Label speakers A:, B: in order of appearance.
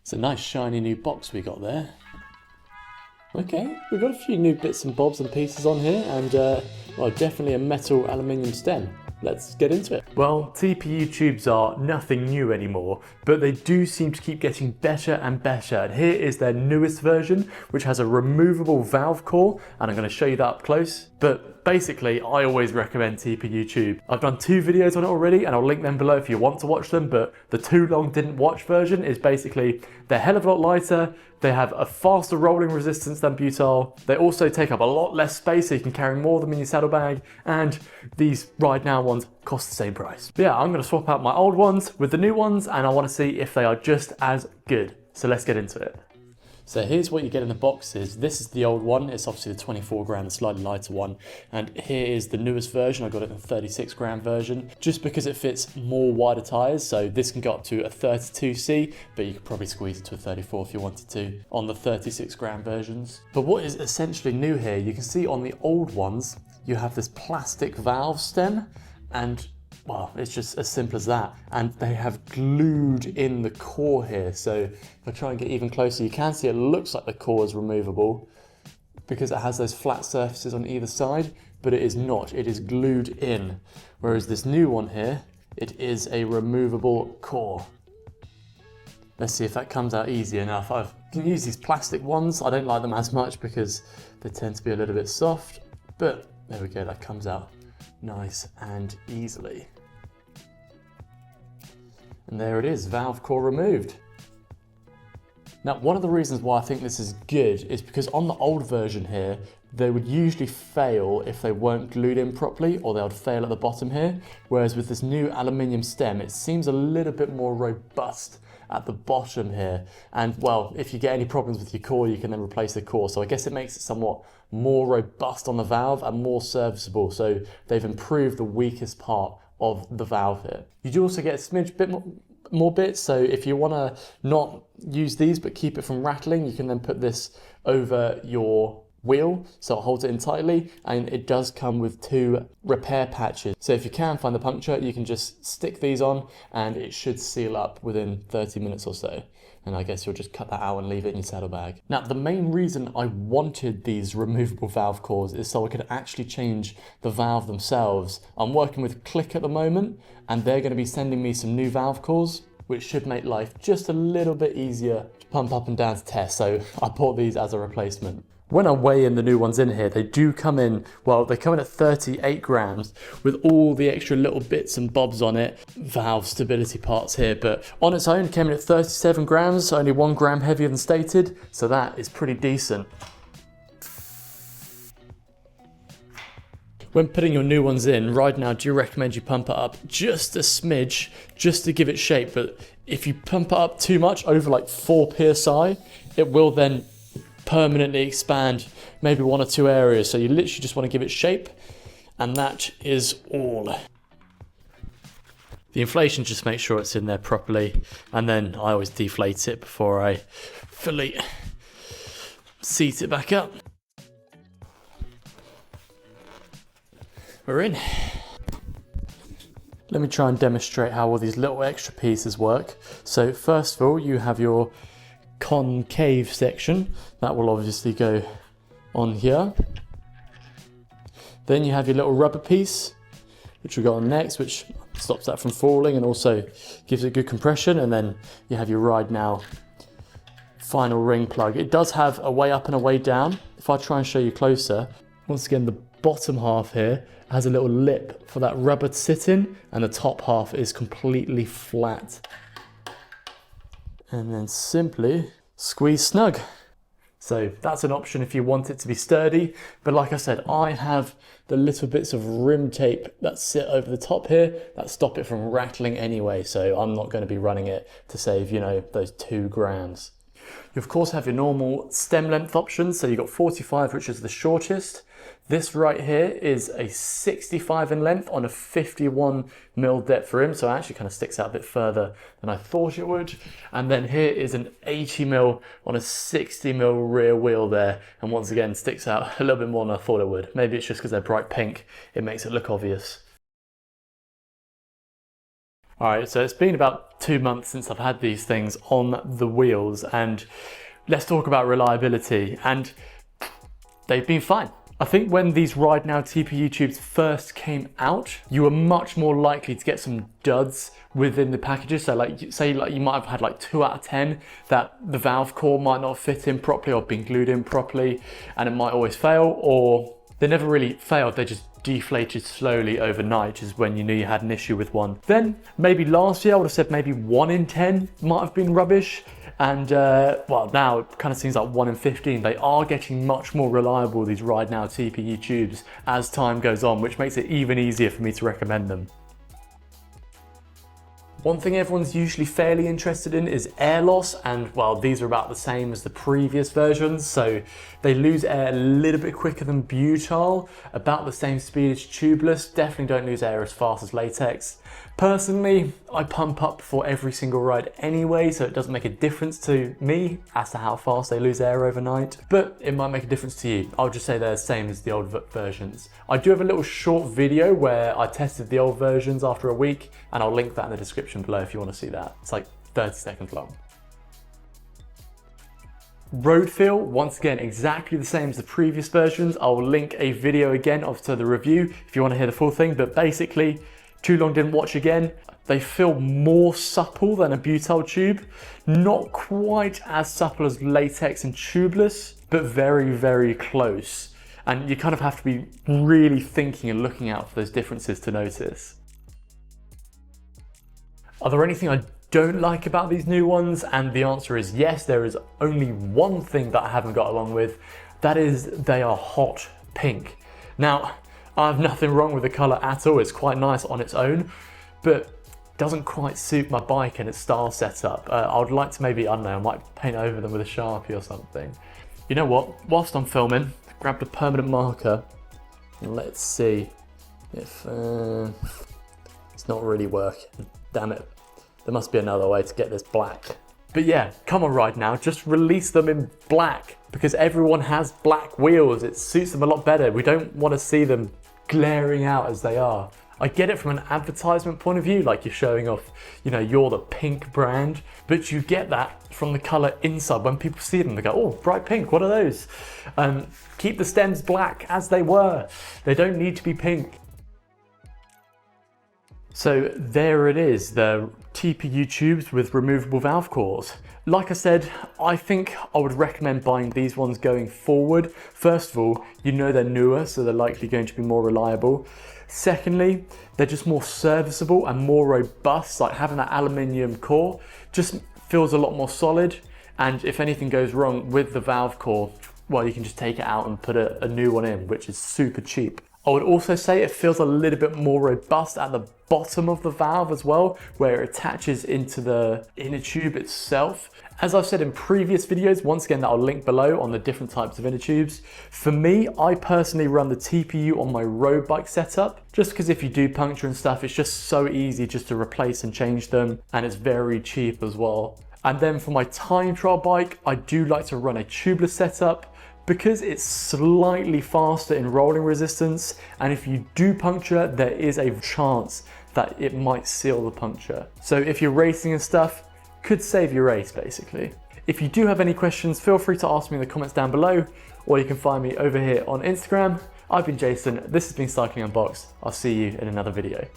A: It's a nice shiny new box we got there. Okay, we've got a few new bits and bobs and pieces on here, and well, definitely a metal aluminium stem. Let's get into it. Well, TPU tubes are nothing new anymore, but they do seem to keep getting better and better. And here is their newest version, which has a removable valve core, and I'm going to show you that up close. But basically, I always recommend TPU tube. I've done 2 videos on it already, and I'll link them below if you want to watch them, but the too long didn't watch version is basically they're a hell of a lot lighter, they have a faster rolling resistance than butyl, they also take up a lot less space so you can carry more of them in your saddlebag, and these Ride Now ones cost the same price. But yeah, I'm going to swap out my old ones with the new ones, and I want to see if they are just as good. So let's get into it. So here's what you get in the boxes. This is the old one. It's obviously the 24 gram, the slightly lighter one. And here is the newest version. I got it in the 36 gram version, just because it fits more wider tires. So this can go up to a 32C, but you could probably squeeze it to a 34 if you wanted to on the 36 gram versions. But what is essentially new here, you can see on the old ones, you have this plastic valve stem, and well, it's just as simple as that. And they have glued in the core here. So if I try and get even closer, you can see it looks like the core is removable because it has those flat surfaces on either side, but it is not, it is glued in. Whereas this new one here, it is a removable core. Let's see if that comes out easy enough. I can use these plastic ones. I don't like them as much because they tend to be a little bit soft, but there we go, that comes out nice and easily. And there it is, valve core removed. Now, one of the reasons why I think this is good is because on the old version here, they would usually fail if they weren't glued in properly, or they would fail at the bottom here. Whereas with this new aluminium stem, it seems a little bit more robust at the bottom here. And well, if you get any problems with your core, you can then replace the core. So I guess it makes it somewhat more robust on the valve and more serviceable. So they've improved the weakest part of the valve here. You do also get a smidge bit more bits, so if you want to not use these but keep it from rattling, you can then put this over your wheel so it holds it in tightly, and it does come with 2 repair patches. So if you can find the puncture, you can just stick these on and it should seal up within 30 minutes or so. And I guess you'll just cut that out and leave it in your saddlebag. Now, the main reason I wanted these removable valve cores is so I could actually change the valve themselves. I'm working with Click at the moment, and they're going to be sending me some new valve cores, which should make life just a little bit easier to pump up and down to test. So I bought these as a replacement. When I weigh in the new ones in here, they do come in, well, they come in at 38 grams with all the extra little bits and bobs on it, valve stability parts here, but on its own it came in at 37 grams, only 1 gram heavier than stated, so that is pretty decent. When putting your new ones in, Ride Now do recommend you pump it up just a smidge, just to give it shape, but if you pump it up too much, over like 4 psi, it will then permanently expand maybe 1 or 2 areas. So you literally just want to give it shape, and that is all. The inflation, just make sure it's in there properly, and then I always deflate it before I fully seat it back up. We're in. Let me try and demonstrate how all these little extra pieces work. So first of all, you have your concave section that will obviously go on here. Then you have your little rubber piece, which we got on next, which stops that from falling and also gives it good compression. And then you have your Ride Now final ring plug. It does have a way up and a way down. If I try and show you closer, once again, the bottom half here has a little lip for that rubber to sit in, and the top half is completely flat. And then simply squeeze snug. So that's an option if you want it to be sturdy, but like I said, I have the little bits of rim tape that sit over the top here that stop it from rattling anyway, so I'm not going to be running it to save, you know, those 2 grams. You of course have your normal stem length options, so you've got 45, which is the shortest. This right here is a 65 in length on a 51mm depth rim, so it actually kind of sticks out a bit further than I thought it would. And then here is an 80mm on a 60mm rear wheel there, and once again sticks out a little bit more than I thought it would. Maybe it's just because they're bright pink, it makes it look obvious. All right, so it's been about 2 months since I've had these things on the wheels, and let's talk about reliability, and they've been fine. I think when these Ride Now TPU tubes first came out, you were much more likely to get some duds within the packages. So like, say like you might have had like 2 out of 10 that the valve core might not fit in properly or been glued in properly, and it might always fail, or they never really failed, they just deflated slowly overnight is when you knew you had an issue with one. Then maybe last year I would have said maybe 1 in 10 might have been rubbish. And well, now it kind of seems like 1 in 15. They are getting much more reliable, these Ride Now TPU tubes, as time goes on, which makes it even easier for me to recommend them. One thing everyone's usually fairly interested in is air loss, and well, these are about the same as the previous versions, so they lose air a little bit quicker than butyl, about the same speed as tubeless, definitely don't lose air as fast as latex. Personally, I pump up for every single ride anyway, so it doesn't make a difference to me as to how fast they lose air overnight, but it might make a difference to you. I'll just say they're the same as the old versions. I do have a little short video where I tested the old versions after a week, and I'll link that in the description below if you want to see that. It's like 30 seconds long. Road feel, once again, exactly the same as the previous versions. I'll link a video again of the review if you want to hear the full thing, but basically, too long didn't watch again. They feel more supple than a butyl tube. Not quite as supple as latex and tubeless, but very, very close. And you kind of have to be really thinking and looking out for those differences to notice. Are there anything I don't like about these new ones? And the answer is yes, there is only one thing that I haven't got along with. That is, they are hot pink. Now, I have nothing wrong with the colour at all, it's quite nice on its own, but doesn't quite suit my bike and its style setup. I would like to maybe, I don't know, I might paint over them with a Sharpie or something. You know what, whilst I'm filming, grab the permanent marker and let's see if it's not really working. Damn it, there must be another way to get this black. But yeah, come on Ride Now, just release them in black, because everyone has black wheels, it suits them a lot better. We don't want to see them glaring out as they are. I get it from an advertisement point of view, like you're showing off, you know, you're the pink brand, but you get that from the colour inside. When people see them, they go, oh, bright pink, what are those? Keep the stems black as they were. They don't need to be pink. So there it is, the TPU tubes with removable valve cores. Like I said, I think I would recommend buying these ones going forward. First of all, you know they're newer, so they're likely going to be more reliable. Secondly, they're just more serviceable and more robust, like having that aluminium core just feels a lot more solid. And if anything goes wrong with the valve core, well, you can just take it out and put a new one in, which is super cheap. I would also say it feels a little bit more robust at the bottom of the valve as well, where it attaches into the inner tube itself. As I've said in previous videos, once again, that I'll link below on the different types of inner tubes. For me, I personally run the TPU on my road bike setup, just because if you do puncture and stuff, it's just so easy just to replace and change them, and it's very cheap as well. And then for my time trial bike, I do like to run a tubeless setup, because it's slightly faster in rolling resistance, and if you do puncture, there is a chance that it might seal the puncture. So if you're racing and stuff, could save your race basically. If you do have any questions, feel free to ask me in the comments down below, or you can find me over here on Instagram. I've been Jason, this has been Cycling Unboxed. I'll see you in another video.